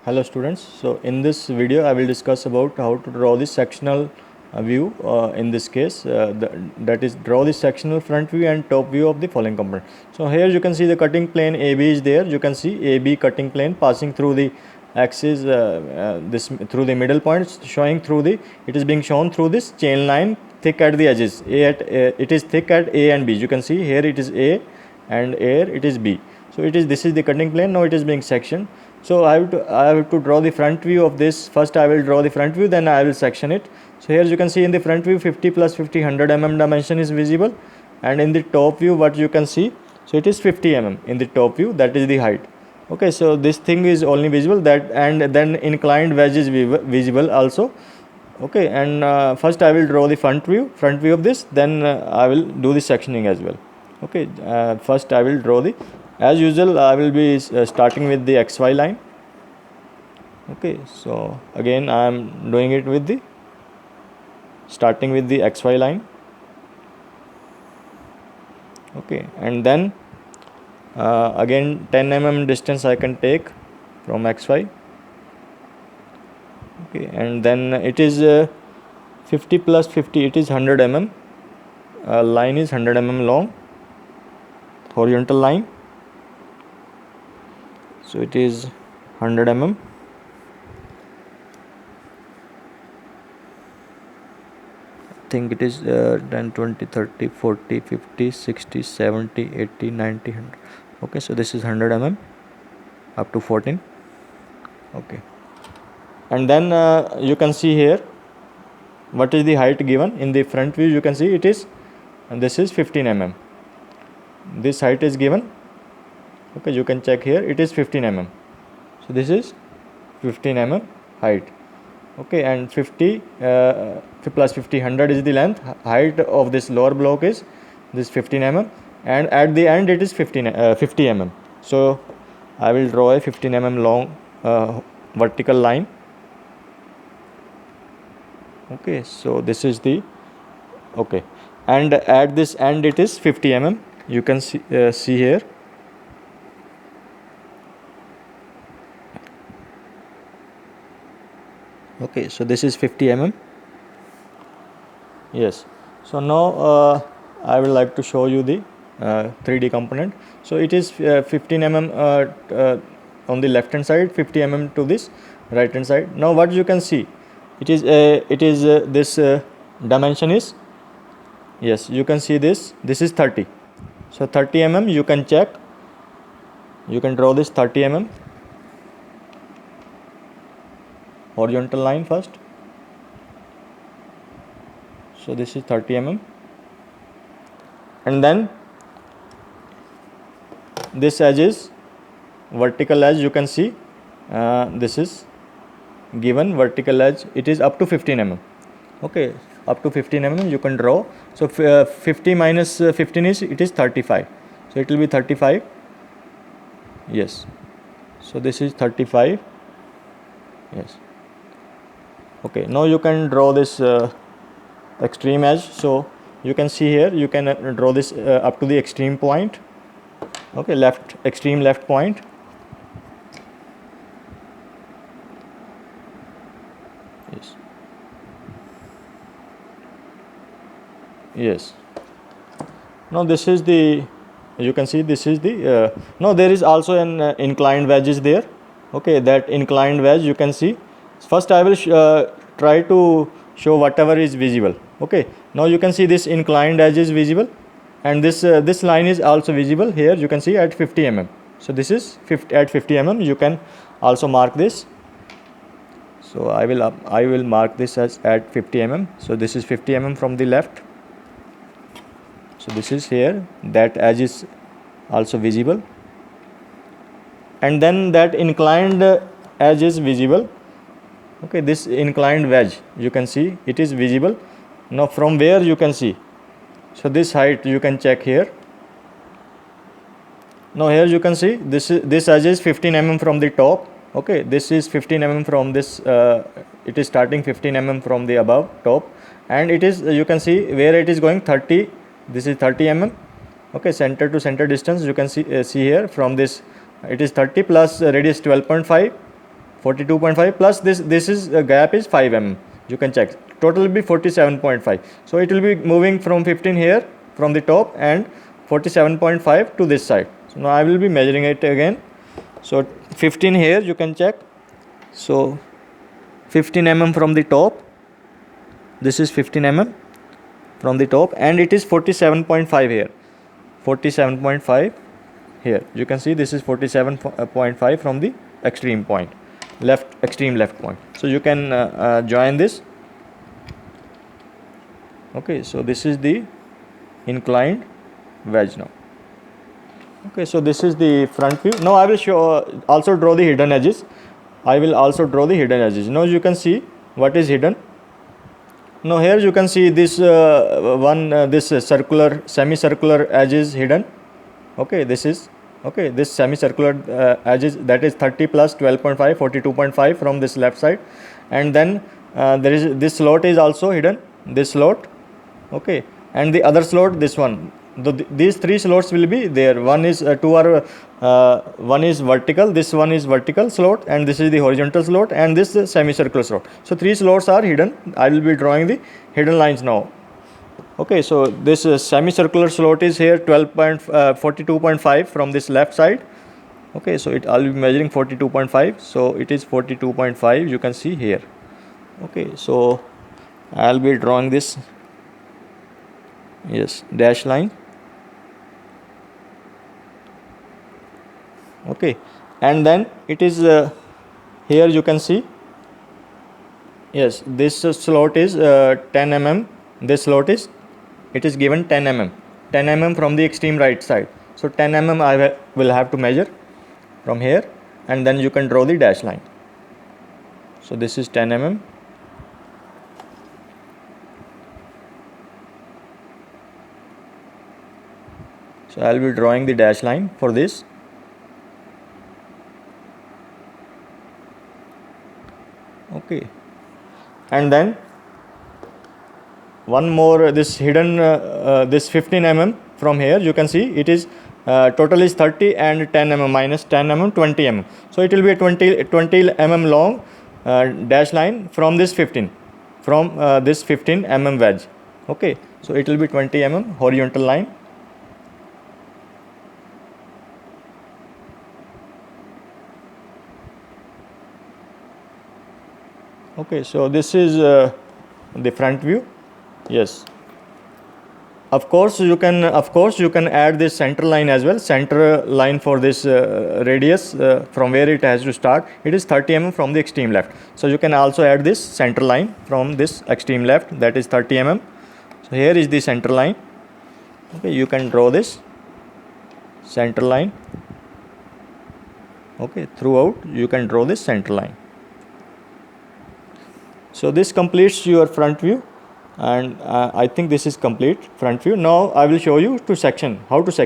Hello students, so in this video I will discuss about how to draw the sectional view in this case, that is draw the sectional front view and top view of the following component. So here you can see the cutting plane AB is there. You can see AB cutting plane passing through the axis, this through the middle points, showing through the, it is being shown through this chain line thick at the edges. It is thick at A and B. You can see here it is A and here it is B. So this is the cutting plane. Now it is being sectioned. So I have to draw the front view of this. First I will draw the front view, then I will section it. So here you can see in the front view 50 plus 50 100 mm dimension is visible, and in the top view what you can see, so it is 50 mm in the top view, that is the height. Okay, so this thing is only visible, that, and then inclined wedge is visible also. Okay, and first I will draw the front view of this, then I will do the sectioning as well. Okay, first I will draw the, as usual I will be starting with the XY line. Okay, so again I am doing it with the starting with the XY line. Okay, and then again 10 mm distance I can take from XY. Okay, and then it is 50 plus 50, it is 100 mm. Line is 100 mm long, horizontal line. So it is 100 mm. I think it is 10, 20, 30, 40, 50, 60, 70, 80, 90, 100. Okay, so this is 100 mm up to 14. Okay, and then you can see here what is the height given in the front view. You can see it is, and this is 15 mm. This height is given. Okay, you can check here, it is 15 mm. So this is 15 mm height. Okay, and 50 plus 50 100 is the length. Height of this lower block is this 15 mm, and at the end it is 50 mm. So I will draw a 15 mm long vertical line. Okay, so this is the, okay, and at this end it is 50 mm. You can see here. Okay, so this is 50 mm. Yes, so now I would like to show you the 3D component. So it is 15 mm on the left hand side, 50 mm to this right hand side. Now what you can see, it is this dimension is, yes, you can see this is 30. So 30 mm you can check, you can draw this 30 mm horizontal line first. So this is 30 mm, and then this edge is vertical edge. You can see this is given vertical edge, it is up to 15 mm. Okay, up to 15 mm you can draw. So 50 minus 15 is, it is 35. So it will be 35. Yes, so this is 35. Yes. Okay, now you can draw this extreme edge. So you can see here, you can draw this up to the extreme point. Okay, extreme left point. Yes. Yes. Now this is the, you can see this is the now there is also an inclined wedge is there. Okay, that inclined wedge you can see. First I will try to show whatever is visible. Okay, now you can see this inclined edge is visible, and this line is also visible. Here you can see at 50 mm. So this is at 50 mm. You can also mark this. So I will mark this as at 50 mm. So this is 50 mm from the left. So this is here, that edge is also visible, and then that inclined edge is visible. Okay, this inclined wedge you can see, it is visible. Now from where you can see, so this height you can check here. Now here you can see this edge is 15 mm from the top. Okay, this is 15 mm from this, it is starting 15 mm from the above top, and it is, you can see where it is going 30. This is 30 mm. Okay, center to center distance you can see here from this, it is 30 plus radius 12.5. 42.5 plus this is gap is 5 mm. You can check. Total will be 47.5. So it will be moving from 15 here from the top and 47.5 to this side. So now I will be measuring it again. So 15 here you can check. So 15 mm from the top. This is 15 mm from the top, and it is 47.5 here. 47.5 here. You can see this is 47.5 from the extreme point, extreme left point. So you can join this. Okay, so this is the inclined wedge now. Okay, so this is the front view. Now I will also draw the hidden edges. I will also draw the hidden edges. Now you can see what is hidden. Now here you can see this this circular, semicircular edge is hidden. Okay, this is okay. This semicircular edge is, that is 30 plus 12.5, 42.5 from this left side, and then there is this slot is also hidden. This slot, okay, and the other slot, this one. These three slots will be there. One is one is vertical, this one is vertical slot, and this is the horizontal slot, and this is semicircular slot. So three slots are hidden. I will be drawing the hidden lines now. Okay, so this semicircular slot is here 42.5 from this left side. Okay, so I will be measuring 42.5. So it is 42.5. You can see here. Okay, so I will be drawing this, yes, dash line. Okay, and then it is here you can see, yes, this slot is 10 mm. This slot is, it is given 10 mm, 10 mm from the extreme right side. So 10 mm I will have to measure from here, and then you can draw the dash line. So this is 10 mm. So I will be drawing the dash line for this. Okay, and then one more, this hidden this 15 mm from here you can see, it is total is 30 and 10 mm minus 10 mm 20 mm. So it will be a 20 mm long dash line from this 15 mm wedge. Okay, so it will be 20 mm horizontal line. Okay, so this is the front view. Yes, of course you can add this center line as well. Center line for this radius from where it has to start, it is 30 mm from the extreme left. So you can also add this center line from this extreme left, that is 30 mm. So here is the center line. Okay, you can draw this center line. Okay, throughout you can draw this center line. So this completes your front view, and I think this is complete front view. Now I will show you to section, how to section.